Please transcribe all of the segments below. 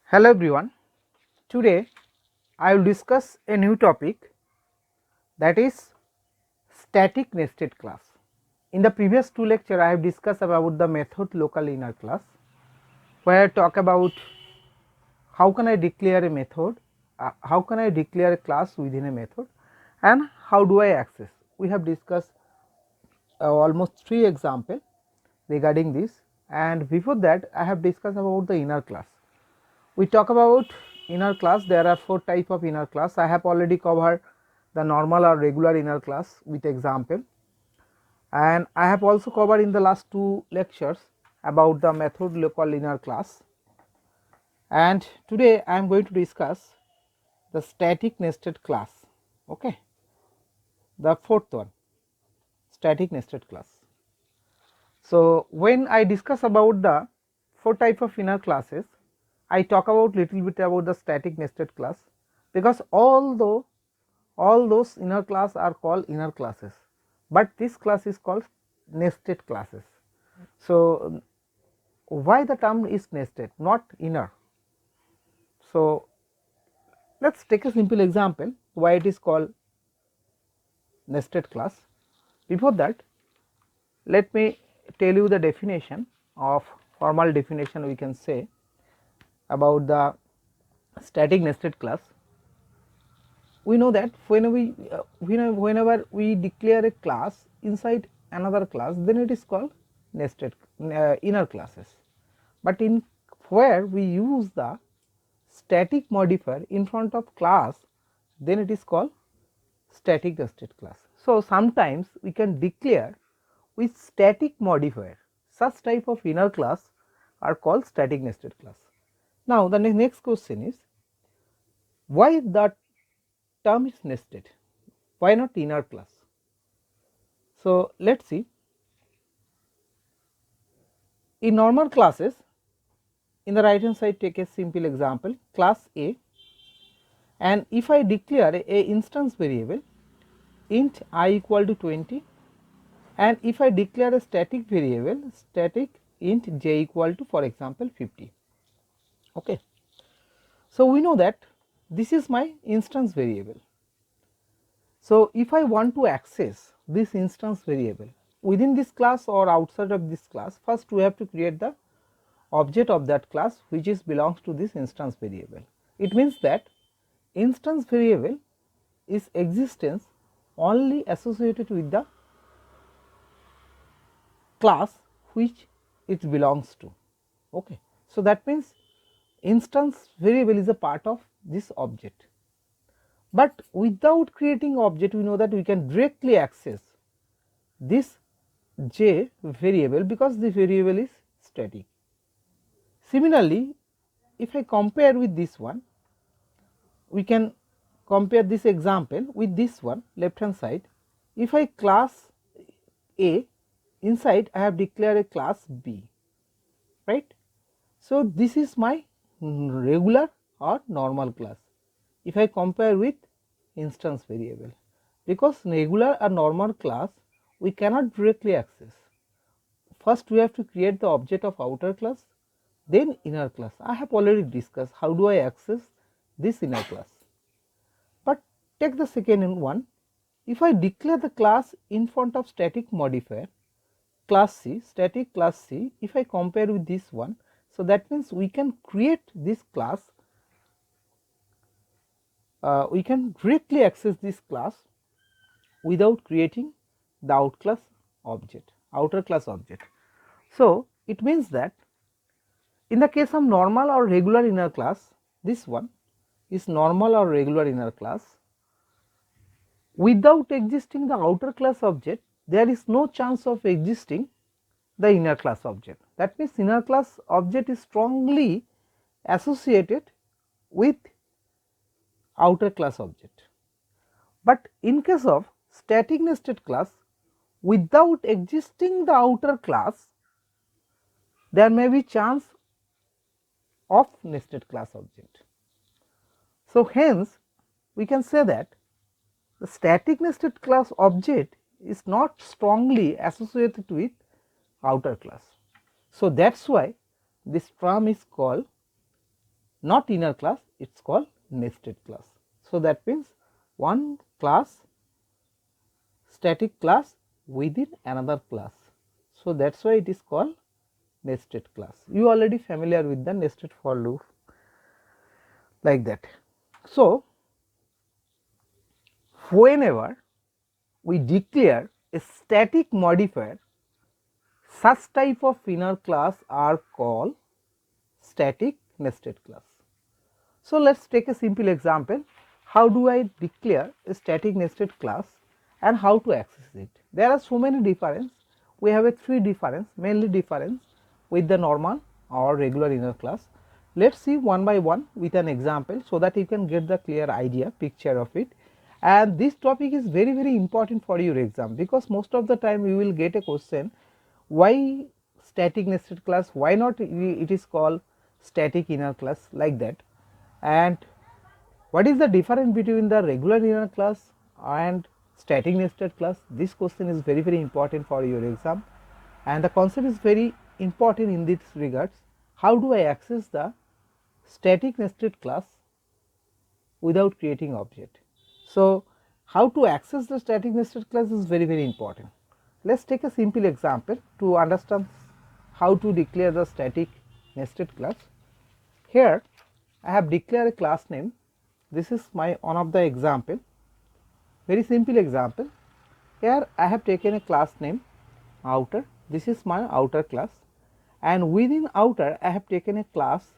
Hello everyone. Today I will discuss a new topic, that is static nested class. In the previous two lecture I have discussed about the method local inner class, where I talk about how can I declare a method, how can I declare a class within a method, and how do I access. We have discussed almost 3 examples regarding this, and before that I have discussed about the inner class. We talk about inner class. There are 4 type of inner class. I have already covered the normal or regular inner class with example, and I have also covered in the last 2 lectures about the method local inner class, and today I am going to discuss the static nested class. Okay, the fourth one, static nested class. So when I discuss about the 4 type of inner classes, I talk about little bit about the static nested class, because although all those inner class are called inner classes, but this class is called nested classes. So why the term is nested, not inner? So let us take a simple example why it is called nested class. Before that, let me tell you the definition of formal definition we can say about the static nested class. We know that whenever we declare a class inside another class, then it is called nested inner classes. But in where we use the static modifier in front of class, then it is called static nested class. So sometimes we can declare with static modifier. Such type of inner class are called static nested class. Now the next question is, why the term is nested? Why not inner class? So let us see. In normal classes, in the right hand side take a simple example, class A, and if I declare a instance variable int I equal to 20, and if I declare a static variable static int j equal to, for example, 50. Okay. So we know that this is my instance variable. So if I want to access this instance variable within this class or outside of this class, first we have to create the object of that class which is belongs to this instance variable. It means that instance variable is existence only associated with the class which it belongs to. Okay. So that means instance variable is a part of this object, but without creating object we know that we can directly access this j variable because the variable is static. Similarly, if I compare with this one, we can compare this example with this one left hand side. If I class A, inside I have declared a class B, right. So this is my regular or normal class. If I compare with instance variable, because regular or normal class we cannot directly access. First we have to create the object of outer class, then inner class. I have already discussed how do I access this inner class. But take the second one. If I declare the class in front of static modifier class C, static class C, if I compare with this one, so that means we can create this class, we can directly access this class without creating the outer class object. So it means that in the case of normal or regular inner class, this one is normal or regular inner class. Without existing the outer class object, there is no chance of existing the inner class object. That means inner class object is strongly associated with outer class object. But in case of static nested class, without existing the outer class, there may be chance of nested class object. So hence we can say that the static nested class object is not strongly associated with outer class. So that is why this term is called not inner class, it is called nested class. So, that means one class, static class within another class. So, that is why it is called nested class. You are already familiar with the nested for loop like that. So, whenever we declare a static modifier, such type of inner class are called static nested class. So, let us take a simple example. How do I declare a static nested class and how to access it? There are so many difference. We have a three difference, mainly difference with the normal or regular inner class. Let us see one by one with an example, so that you can get the clear idea, picture of it. And this topic is very important for your exam, because most of the time you will get a question, why static nested class, why not it is called static inner class, like that. And what is the difference between the regular inner class and static nested class? This question is very important for your exam, and the concept is very important in this regards. How do I access the static nested class without creating object? So, how to access the static nested class is very important. Let us take a simple example to understand how to declare the static nested class. Here I have declared a class name. This is my one of the example, very simple example. Here I have taken a class name outer. This is my outer class, and within outer I have taken a class.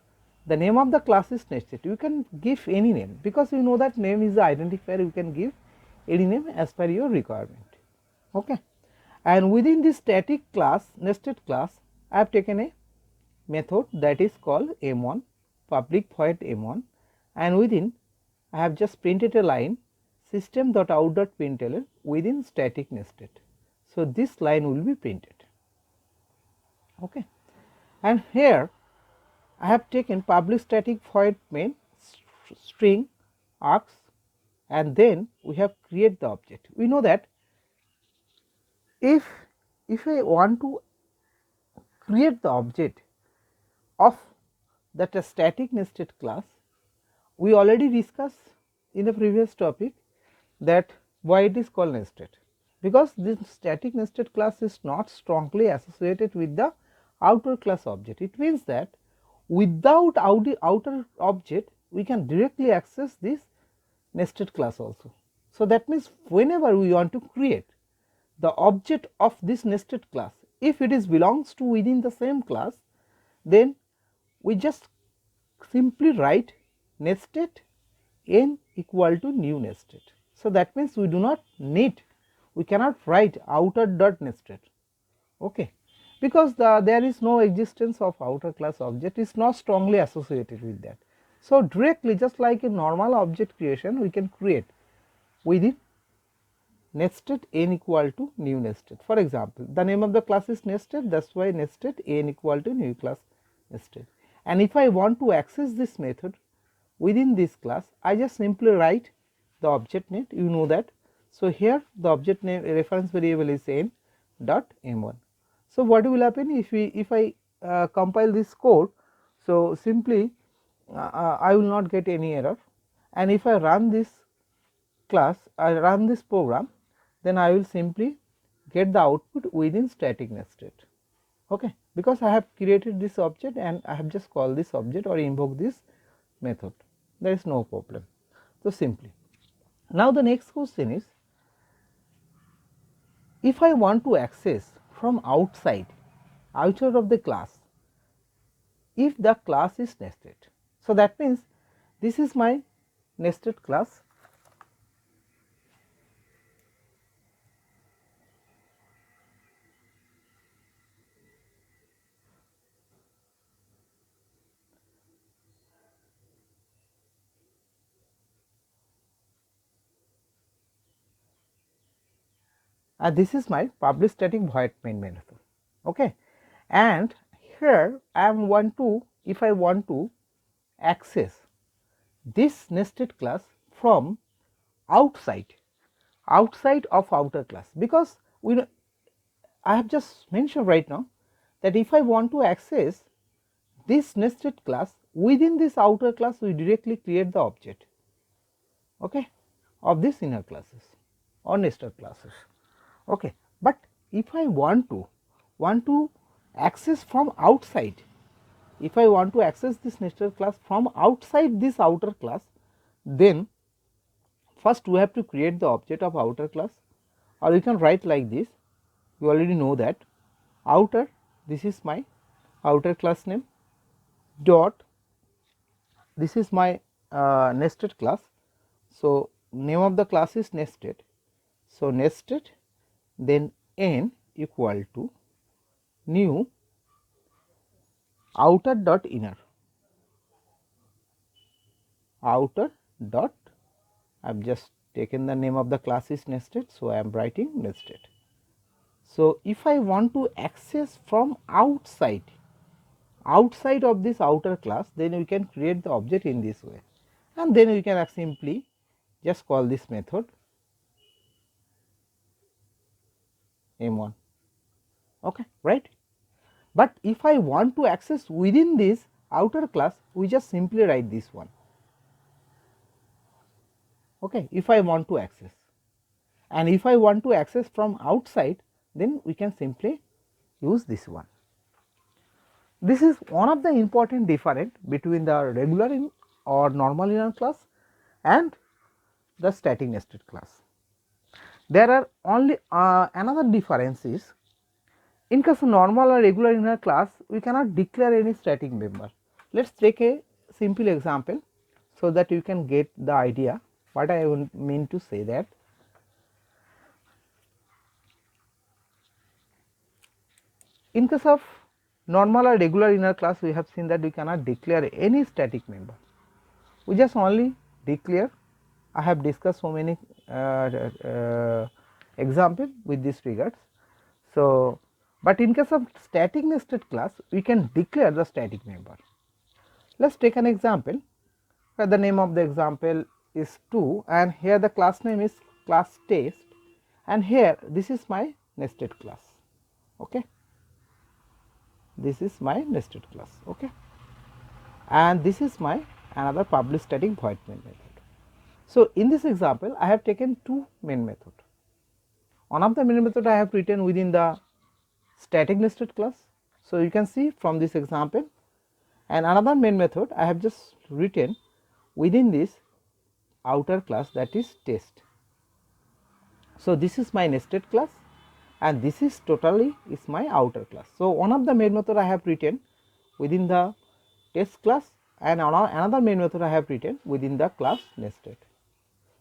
The name of the class is nested. You can give any name, because you know that name is the identifier. You can give any name as per your requirement. Okay. And within this static class, nested class, I have taken a method that is called M1, public void M1, and within I have just printed a line, system.out.println within static nested. So, this line will be printed. Okay. And here I have taken public static void main string args, and then we have create the object. We know that if I want to create the object of that a static nested class, we already discussed in the previous topic that why it is called nested, because this static nested class is not strongly associated with the outer class object. It means that without outer object we can directly access this nested class also. So, that means whenever we want to create the object of this nested class, if it is belongs to within the same class, then we just simply write nested n equal to new nested. So, that means we do not need, we cannot write outer dot nested, okay, because there is no existence of outer class object, is not strongly associated with that. So, directly, just like a normal object creation, we can create within nested n equal to new nested. For example, the name of the class is nested, that is why nested n equal to new class nested. And if I want to access this method within this class, I just simply write the object name, you know that. So, here the object name reference variable is n dot m1. So, what will happen if I compile this code? So, simply I will not get any error, and if I run this class, I run this program, then I will simply get the output within static nested, okay, because I have created this object and I have just called this object or invoke this method, there is no problem. So, simply. Now, the next question is, if I want to access from outside of the class, if the class is nested. So, that means this is my nested class. And this is my public static void main method, okay. And here I am if I want to access this nested class from outside of outer class, because we know, I have just mentioned right now that if I want to access this nested class within this outer class we directly create the object, okay, of these inner classes or nested classes. Okay. But if I want to access from outside, if I want to access this nested class from outside this outer class, then first we have to create the object of outer class, or you can write like this. You already know that outer, this is my outer class name, dot, this is my nested class. So, name of the class is nested. So, nested, then n equal to new outer dot inner, outer dot, I have just taken the name of the class is nested. So, I am writing nested. So, if I want to access from outside of this outer class, then we can create the object in this way, and then we can simply just call this method M1, okay, right. But if I want to access within this outer class, we just simply write this one, okay, if I want to access. And if I want to access from outside, then we can simply use this one. This is one of the important difference between the regular or normal inner class and the static nested class. There are only another difference is, in case of normal or regular inner class, we cannot declare any static member. Let us take a simple example so that you can get the idea what I mean to say. That in case of normal or regular inner class, we have seen that we cannot declare any static member, we just only declare. I have discussed so many example with these figures. So, but in case of static nested class, we can declare the static member. Let us take an example where the name of the example is 2, and here the class name is class test, and here this is my nested class, okay. This is my nested class, okay, and this is my another public static void main method. So, in this example I have taken two main method. One of the main method I have written within the static nested class. So, you can see from this example, and another main method I have just written within this outer class, that is test. So, this is my nested class and this is totally is my outer class. So, one of the main method I have written within the test class, and another main method I have written within the class nested.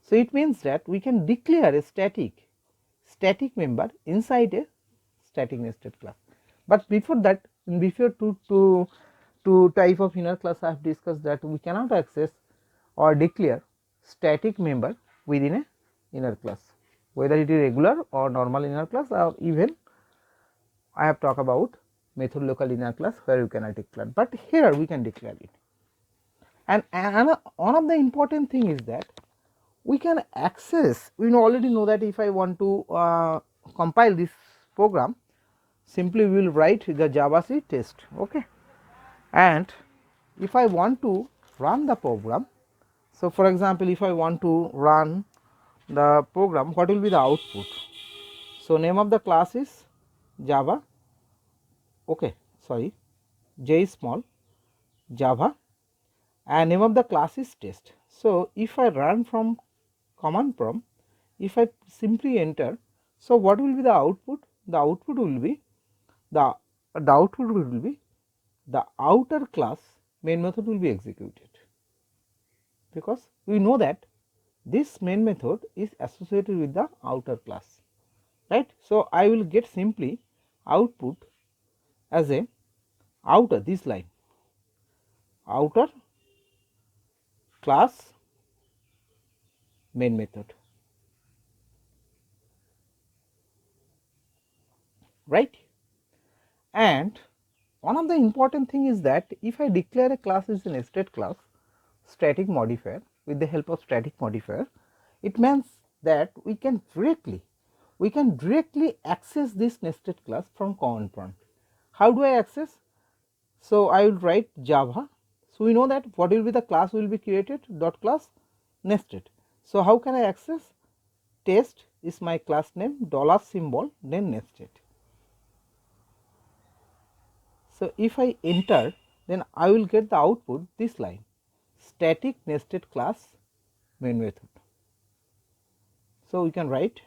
So, it means that we can declare a static member inside a static nested class. But before that, before two type of inner class I have discussed that we cannot access or declare static member within a inner class, whether it is regular or normal inner class, or even I have talked about method local inner class where you cannot declare, but here we can declare it. And one of the important thing is that we can access, we already know that if I want to compile this program, simply we will write the JavaC test, okay. And if I want to run the program, so for example, if I want to run the program, what will be the output? So, name of the class is Java, okay, sorry, J small Java, and name of the class is test. So, if I run from command prompt, if I simply enter, so what will be the output? The output will be the outer class main method will be executed, because we know that this main method is associated with the outer class, right. So, I will get simply output as a outer, this line, outer class main method, right. And one of the important thing is that if I declare a class is a nested class, static modifier, with the help of static modifier, it means that we can directly access this nested class from command prompt. How do I access? So, I will write Java. So, we know that what will be the class will be created, dot class nested. So, how can I access? Test is my class name, dollar symbol, then nested. So, if I enter, then I will get the output this line, static nested class main method. So, we can write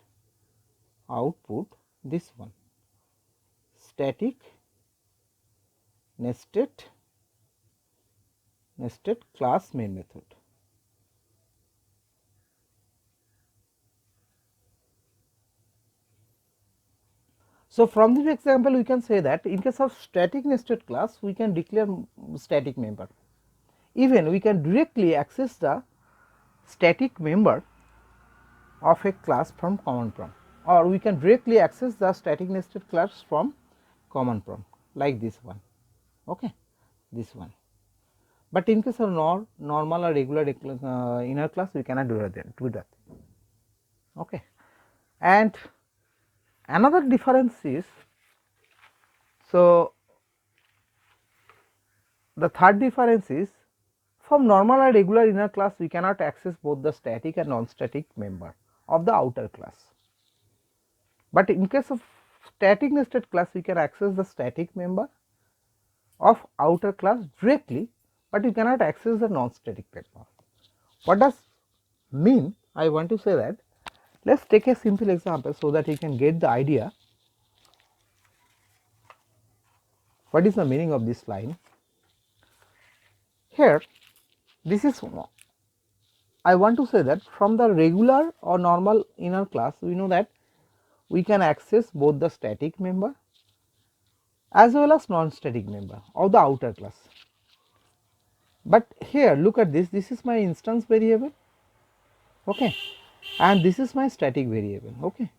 output this one, static nested class main method. So, from this example we can say that in case of static nested class we can declare static member. Even we can directly access the static member of a class from command prompt, or we can directly access the static nested class from command prompt like this one, okay, this one. But in case of normal or regular inner class we cannot do that. Okay. And another difference is, so the third difference is, from normal or regular inner class we cannot access both the static and non-static member of the outer class. But in case of static nested class we can access the static member of outer class directly, but you cannot access the non-static member. What does mean? I want to say that, let us take a simple example so that you can get the idea what is the meaning of this line. Here this is, I want to say that from the regular or normal inner class we know that we can access both the static member as well as non-static member of the outer class. But here look at this, this is my instance variable, okay, and this is my static variable, okay.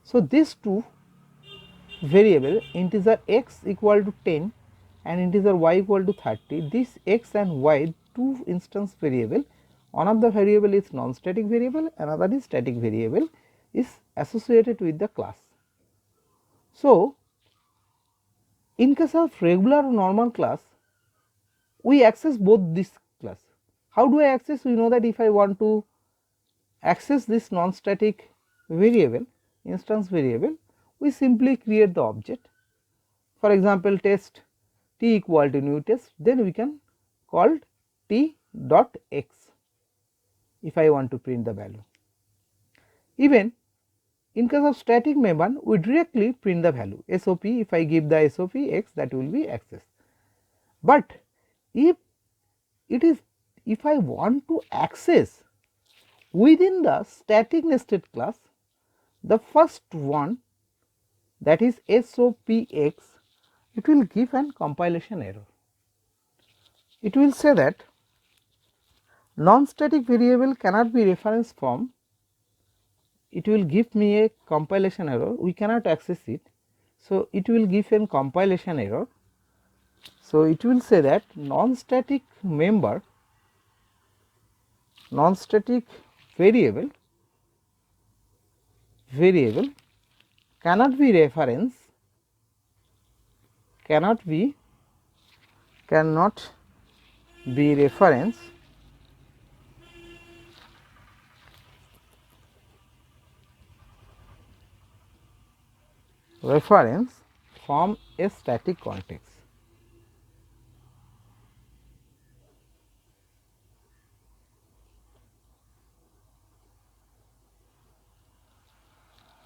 So, these two variable, integer x equal to 10 and integer y equal to 30, this x and y two instance variable, one of the variable is non-static variable, another is static variable, is associated with the class. So, in case of regular or normal class we access both this class. How do I access? We know that if I want to access this non-static variable, instance variable, we simply create the object. For example, test t equal to new test, then we can call t dot x if I want to print the value. Even in case of static member we directly print the value SOP, if I give the SOP x, that will be accessed. But if it is, if I want to access within the static nested class, the first one, that is SOPX, it will give an compilation error. It will say that non-static variable cannot be reference from, it will give me a compilation error, we cannot access it. So, it will give a compilation error. So, it will say that non-static member, non-static variable cannot be reference, cannot be reference from a static context.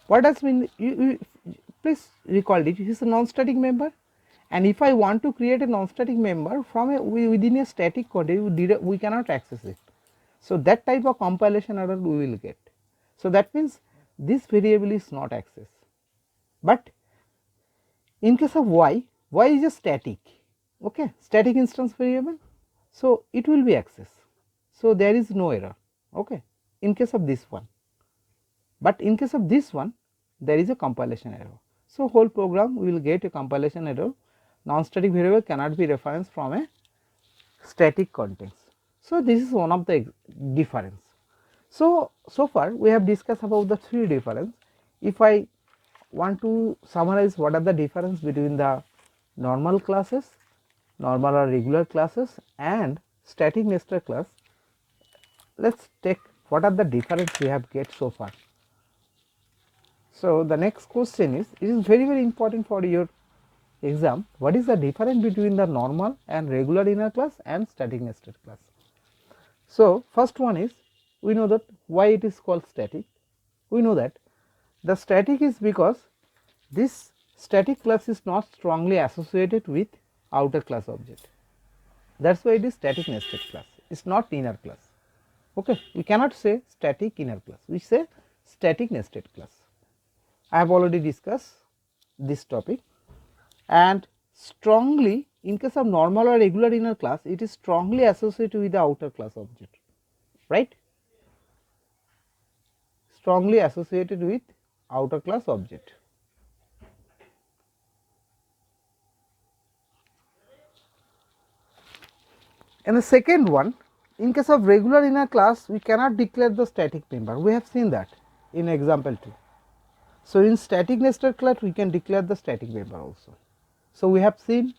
What does mean? You please recall it is a non-static member, and if I want to create a non-static member from a within a static context, we cannot access it. So, that type of compilation error we will get. So, that means this variable is not accessed. But in case of y is a static, okay, static instance variable. So, it will be accessed. So, there is no error, okay, in case of this one. But in case of this one there is a compilation error. So, whole program we will get a compilation error, non-static variable cannot be referenced from a static context. So, this is one of the difference. So far we have discussed about the three difference. If I want to summarize what are the difference between the normal classes normal or regular classes and static nested class. Let's take what are the difference we have get so far. So the next question is, it is very important for your exam, what is the difference between the normal and regular inner class and static nested class. So first one is, we know that why it is called static. We know that the static is because this static class is not strongly associated with outer class object. That is why it is static nested class, it is not inner class. Okay, we cannot say static inner class, we say static nested class. I have already discussed this topic. And strongly, in case of normal or regular inner class, it is strongly associated with the outer class object, right? Strongly associated with outer class object. And the second one, in case of regular inner class, we cannot declare the static member. We have seen that in example 2. So in static nested class, we can declare the static member also. So we have seen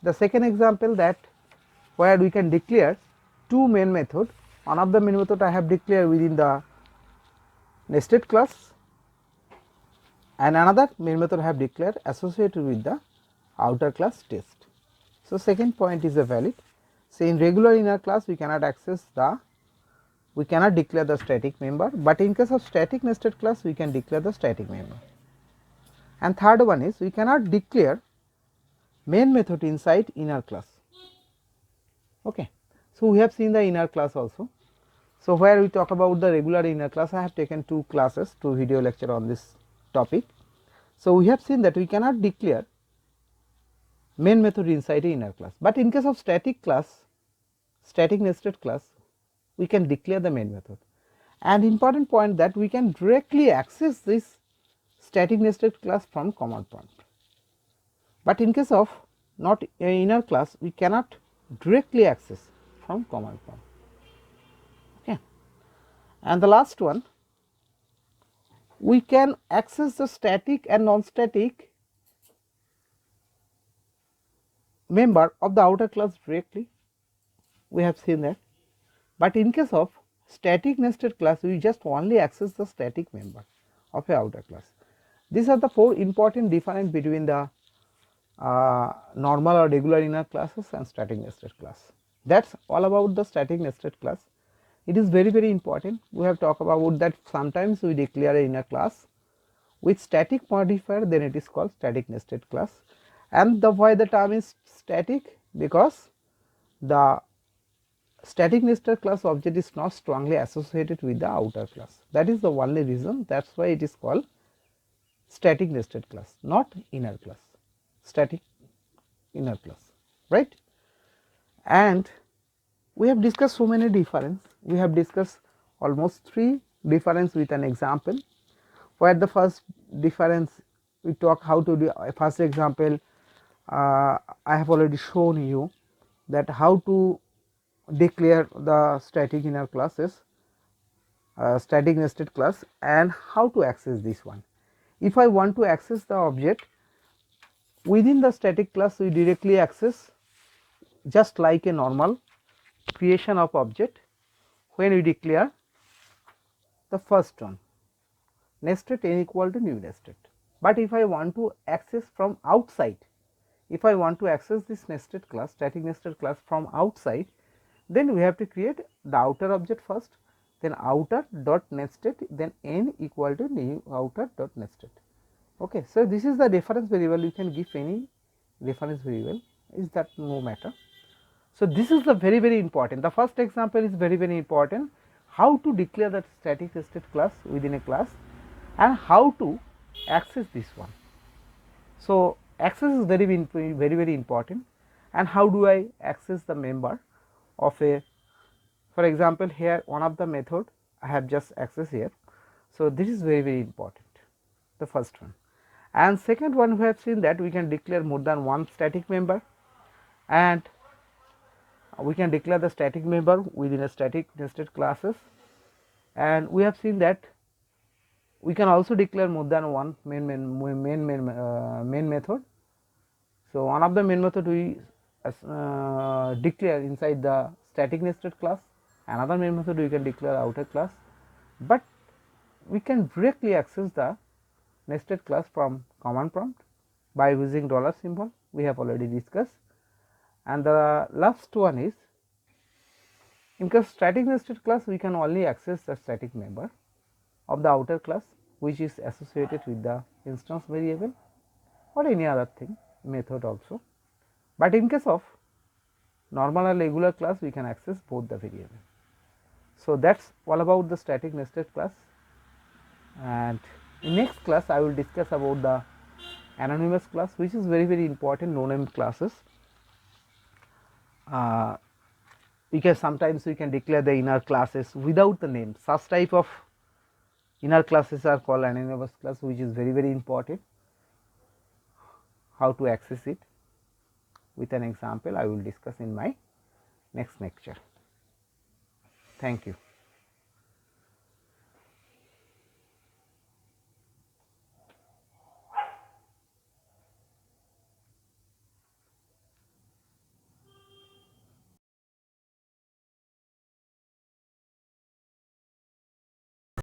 the second example, that where we can declare two main method. One of the main method I have declared within the nested class, and another main method I have declared associated with the outer class test. So second point is a valid. So in regular inner class, we cannot declare the static member, but in case of static nested class, we can declare the static member. And third one is, we cannot declare main method inside inner class. Okay. So we have seen the inner class also. So where we talk about the regular inner class, I have taken two video lecture on this topic. So we have seen that we cannot declare main method inside a inner class, but in case of static nested class, we can declare the main method. And important point, that we can directly access this static nested class from command prompt, but in case of not inner class, we cannot directly access from command prompt. Okay. And the last one, we can access the static and non-static member of the outer class directly. We have seen that, but in case of static nested class, we just only access the static member of a outer class. These are the four important difference between the normal or regular inner classes and static nested class. That's all about the static nested class. It is very important. We have talked about that sometimes we declare an inner class with static modifier, then it is called static nested class. And why the term is static? Because the static nested class object is not strongly associated with the outer class. That is the only reason. That's why it is called static nested class, not inner class. Static inner class, right? And we have discussed so many difference. We have discussed almost 3 difference with an example. Where the first difference, we talk how to do a first example. I have already shown you that how to declare the static inner classes, static nested class, and how to access this one. If I want to access the object within the static class, we directly access just like a normal creation of object when we declare the first one, nested n equal to new nested. But if I want to access from outside, if I want to access this nested class, static nested class from outside, then we have to create the outer object first, then outer dot nested, then n equal to new outer dot nested. Okay. So this is the reference variable. You can give any reference variable, is that no matter. So this is the very important. The first example is very important, how to declare that static nested class within a class and how to access this one. So access is very important. And how do I access the member of a, for example, here one of the method I have just access here. So this is very important, the first one. And second one, we have seen that we can declare more than one static member, and we can declare the static member within a static nested classes, and we have seen that we can also declare more than one main method. So one of the main method we declare inside the static nested class. Another main method, we can declare outer class, but we can directly access the nested class from command prompt by using dollar symbol, we have already discussed. And the last one is, in case static nested class, we can only access the static member of the outer class which is associated with the instance variable or any other thing method also. But in case of normal or regular class, we can access both the variable. So, that is all about the static nested class, and in next class I will discuss about the anonymous class, which is very important, no name classes. We can sometimes we can declare the inner classes without the name. Such type of inner classes are called anonymous class, which is very important. How to access it with an example I will discuss in my next lecture. Thank you.